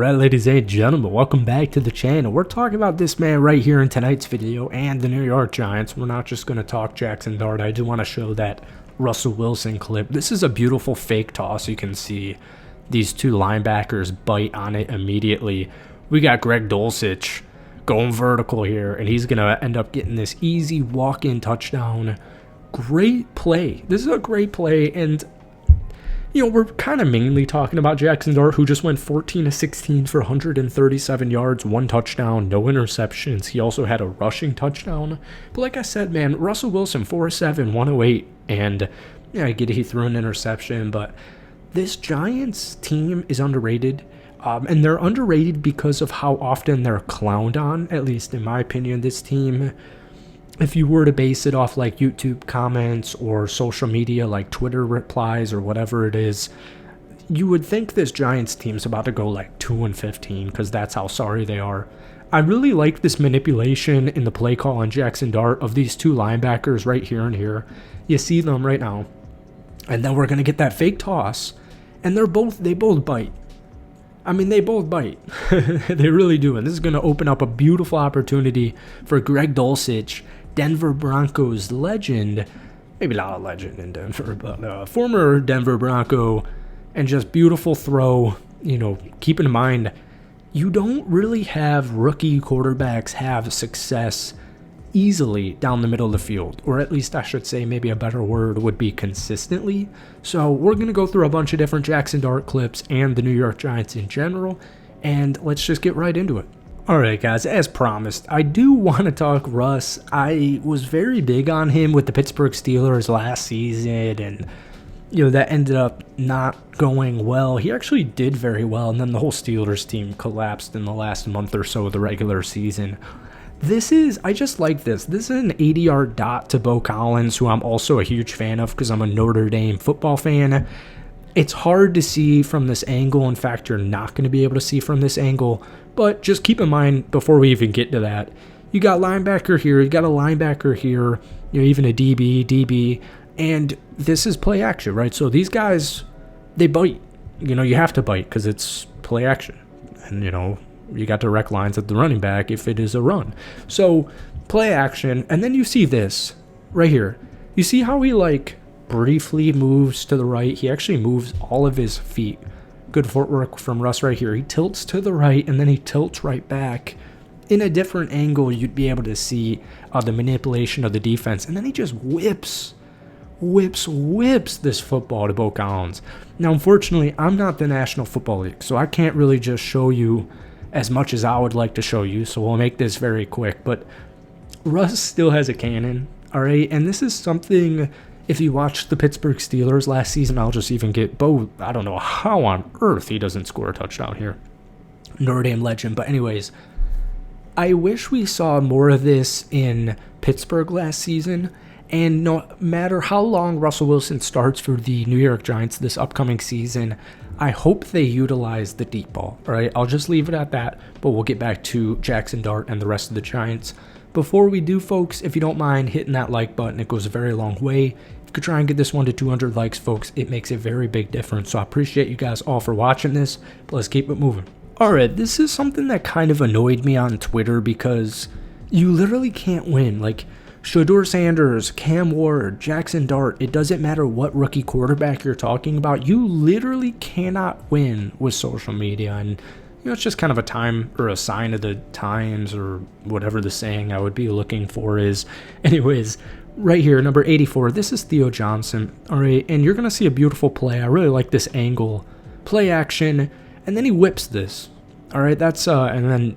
Right, ladies and gentlemen, welcome back to the channel. We're talking about this man right here in tonight's video and the New York Giants. We're not just going to talk Jaxson Dart. I do want to show that Russell Wilson clip. This is a beautiful fake toss. You can see these two linebackers bite on it immediately. We got Greg Dulcich going vertical here, and he's going to end up getting this easy walk-in touchdown. Great play. This is a great play, and you know, we're kind of mainly talking about Jaxson Dart, who just went 14 of 16 for 137 yards, 1 touchdown, no interceptions. He also had a rushing touchdown. But like I said, man, Russell Wilson, 4 of 7, 108. And yeah, I get it, he threw an interception. But this Giants team is underrated. And they're underrated because of how often they're clowned on, at least in my opinion. This team, if you were to base it off like YouTube comments or social media like Twitter replies or whatever it is, you would think this Giants team's about to go like 2-15 because that's how sorry they are. I really like this manipulation in the play call on Jaxson Dart of these two linebackers right here and here. You see them right now. And then we're going to get that fake toss. And they both bite. I mean, they both bite. They really do. And this is going to open up a beautiful opportunity for Greg Dulcich, Denver Broncos legend, maybe not a legend in Denver, but former Denver Bronco, and just beautiful throw. You know, keep in mind, you don't really have rookie quarterbacks have success easily down the middle of the field, or at least I should say maybe a better word would be consistently. So we're going to go through a bunch of different Jaxson Dart clips and the New York Giants in general, and let's just get right into it. Alright guys, as promised, I do want to talk Russ. I was very big on him with the Pittsburgh Steelers last season, and you know, that ended up not going well. He actually did very well, and then the whole Steelers team collapsed in the last month or so of the regular season. I just like this. This is an 80-yard dot to Bo Collins, who I'm also a huge fan of because I'm a Notre Dame football fan. It's hard to see from this angle. In fact, you're not going to be able to see from this angle. But just keep in mind, before we even get to that, you got linebacker here, you got a linebacker here, you know, even a DB, and this is play action, right? So these guys, they bite. You know, you have to bite because it's play action. And, you know, you got direct lines at the running back if it is a run. So play action, and then you see this right here. You see how he, like, briefly moves to the right. He actually moves all of his feet. Good footwork from Russ right here. He tilts to the right, and then he tilts right back. In a different angle, you'd be able to see the manipulation of the defense. And then he just whips this football to Bo Collins. Now, unfortunately, I'm not the National Football League, so I can't really just show you as much as I would like to show you. So we'll make this very quick. But Russ still has a cannon, all right? And this is something... If you watched the Pittsburgh Steelers last season, I'll just even get Bo. I don't know how on earth he doesn't score a touchdown here. Notre Dame legend. But anyways, I wish we saw more of this in Pittsburgh last season. And no matter how long Russell Wilson starts for the New York Giants this upcoming season, I hope they utilize the deep ball. All right, I'll just leave it at that. But we'll get back to Jaxson Dart and the rest of the Giants. Before we do, folks, if you don't mind hitting that like button, it goes a very long way. If you could try and get this one to 200 likes, folks, it makes a very big difference. So I appreciate you guys all for watching this, but let's keep it moving. Alright, this is something that kind of annoyed me on Twitter because you literally can't win. Like, Shedeur Sanders, Cam Ward, Jaxson Dart, it doesn't matter what rookie quarterback you're talking about. You literally cannot win with social media, and you know, it's just kind of a time or a sign of the times or whatever the saying I would be looking for is. Anyways, right here, number 84, this is Theo Johnson. All right, and you're going to see a beautiful play. I really like this angle. Play action, and then he whips this. All right, that's, and then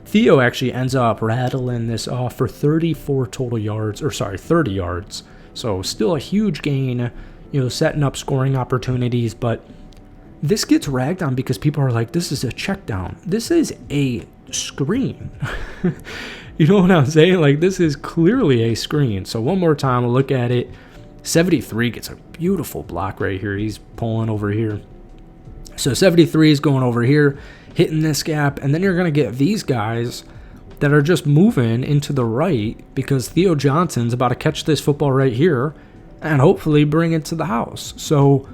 Theo actually ends up rattling this off for 34 total yards, or sorry, 30 yards. So still a huge gain, you know, setting up scoring opportunities, but this gets ragged on because people are like, this is a check down. This is a screen. You know what I'm saying? Like, this is clearly a screen. So one more time, we'll look at it. 73 gets a beautiful block right here. He's pulling over here. So 73 is going over here, hitting this gap. And then you're going to get these guys that are just moving into the right because Theo Johnson's about to catch this football right here and hopefully bring it to the house. So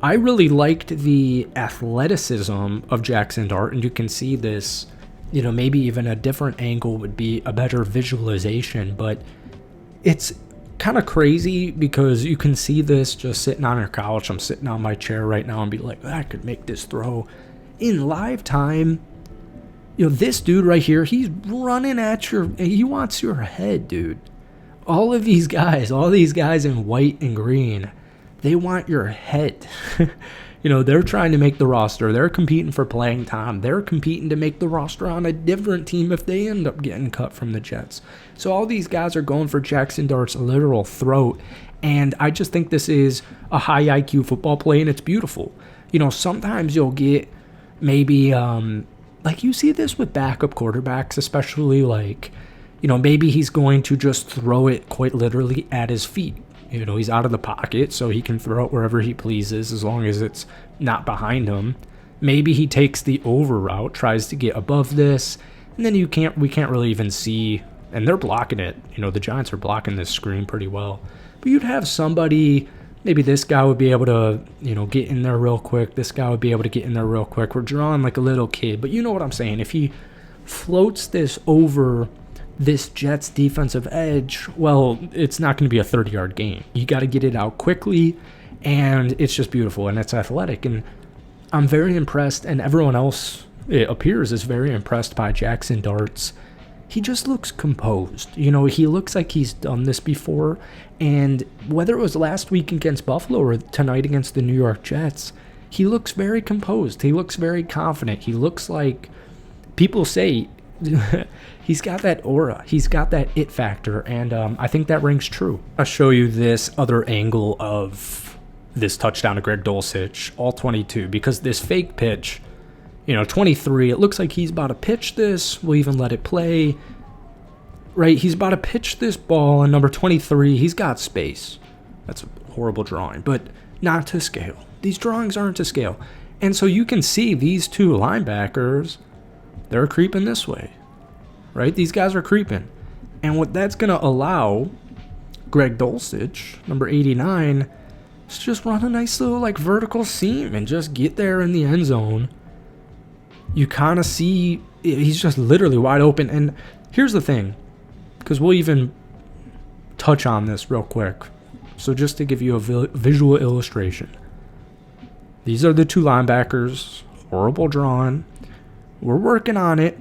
I really liked the athleticism of Jaxson Dart, and you can see this, maybe even a different angle would be a better visualization, but it's kind of crazy because you can see this just sitting on your couch. I'm sitting on my chair right now and be like, I could make this throw. In live time, this dude right here, he's running at he wants your head, dude. All these guys in white and green, they want your head. They're trying to make the roster. They're competing for playing time. They're competing to make the roster on a different team if they end up getting cut from the Jets. So all these guys are going for Jaxson Dart's literal throat, and I just think this is a high IQ football play, and it's beautiful. Sometimes you'll get maybe, like you see this with backup quarterbacks, especially maybe he's going to just throw it quite literally at his feet. He's out of the pocket, so he can throw it wherever he pleases as long as it's not behind him. Maybe he takes the over route, tries to get above this, and then we can't really even see, and they're blocking it. The Giants are blocking this screen pretty well. But you'd have somebody, maybe this guy would be able to, get in there real quick. This guy would be able to get in there real quick. We're drawing like a little kid, but you know what I'm saying. If he floats this over this Jets defensive edge, well, it's not going to be a 30-yard gain. You got to get it out quickly, and it's just beautiful, and it's athletic. And I'm very impressed, and everyone else, it appears, is very impressed by Jaxson Dart's. He just looks composed. He looks like he's done this before, and whether it was last week against Buffalo or tonight against the New York Jets, he looks very composed. He looks very confident. He looks like people say he's got that aura. He's got that it factor, and I think that rings true. I'll show you this other angle of this touchdown to Greg Dulcich, all 22, because this fake pitch, 23, it looks like he's about to pitch this. We'll even let it play. Right, he's about to pitch this ball, and number 23, he's got space. That's a horrible drawing, but not to scale. These drawings aren't to scale. And so you can see these two linebackers, they're creeping this way, right? These guys are creeping. And what that's going to allow Greg Dulcich, number 89, is just run a nice little vertical seam and just get there in the end zone. You kind of see he's just literally wide open. And here's the thing, because we'll even touch on this real quick. So just to give you a visual illustration. These are the two linebackers, horrible drawing. We're working on it.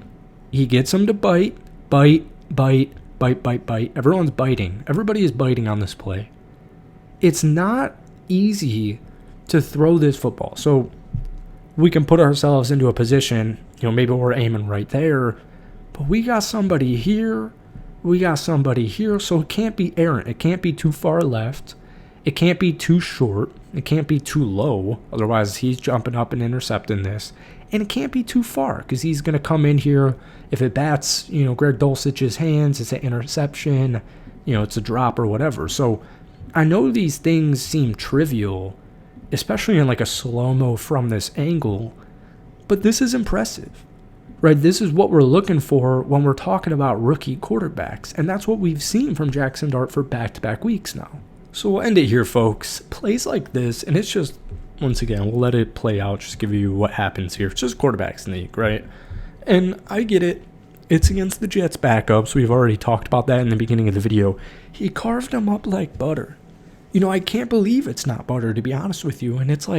He gets him to bite. Everyone's biting. Everybody is biting on this play. It's not easy to throw this football. So we can put ourselves into a position, maybe we're aiming right there, but we got somebody here. We got somebody here. So it can't be errant. It can't be too far left. It can't be too short. It can't be too low. Otherwise, he's jumping up and intercepting this. And it can't be too far because he's going to come in here. If it bats, Greg Dulcich's hands, it's an interception, it's a drop or whatever. So I know these things seem trivial, especially in a slow-mo from this angle, but this is impressive, right? This is what we're looking for when we're talking about rookie quarterbacks, and that's what we've seen from Jaxson Dart for back-to-back weeks now. So we'll end it here, folks. Plays like this, and it's just, once again, we'll let it play out, just give you what happens here. It's just quarterback sneak, right? And I get it. It's against the Jets backups. We've already talked about that in the beginning of the video. He carved them up like butter. I can't believe it's not butter, to be honest with you. And it's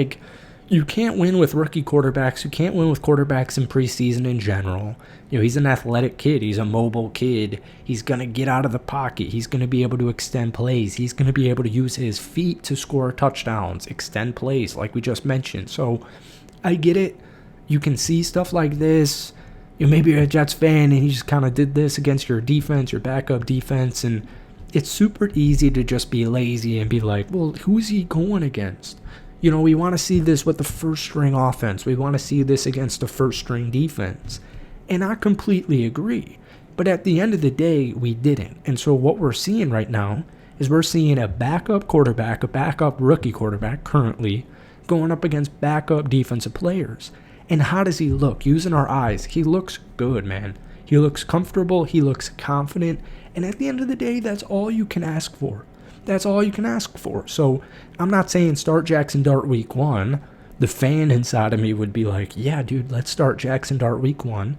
you can't win with rookie quarterbacks. You can't win with quarterbacks in preseason in general. He's an athletic kid. He's a mobile kid. He's going to get out of the pocket. He's going to be able to extend plays. He's going to be able to use his feet to score touchdowns, extend plays like we just mentioned. So I get it. You can see stuff like this. Maybe you're a Jets fan and he just kind of did this against your defense, your backup defense, and it's super easy to just be lazy and be like, well, who's he going against? We want to see this with the first-string offense. We want to see this against the first-string defense. And I completely agree. But at the end of the day, we didn't. And so what we're seeing right now is we're seeing a backup quarterback, a backup rookie quarterback currently, going up against backup defensive players. And how does he look? Using our eyes, he looks good, man. He looks comfortable. He looks confident. And at the end of the day, that's all you can ask for. That's all you can ask for. So I'm not saying start Jaxson Dart week 1. The fan inside of me would be like, yeah, dude, let's start Jaxson Dart week 1.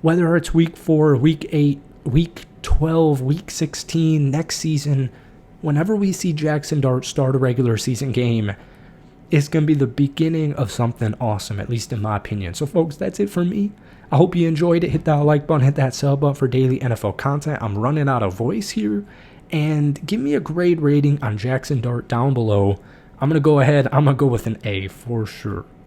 Whether it's week 4, week 8, week 12, week 16, next season, whenever we see Jaxson Dart start a regular season game, it's going to be the beginning of something awesome, at least in my opinion. So, folks, that's it for me. I hope you enjoyed it. Hit that like button, hit that sub button for daily NFL content. I'm running out of voice here. And give me a grade rating on Jaxson Dart down below. I'm going to go ahead. I'm going to go with an A for sure.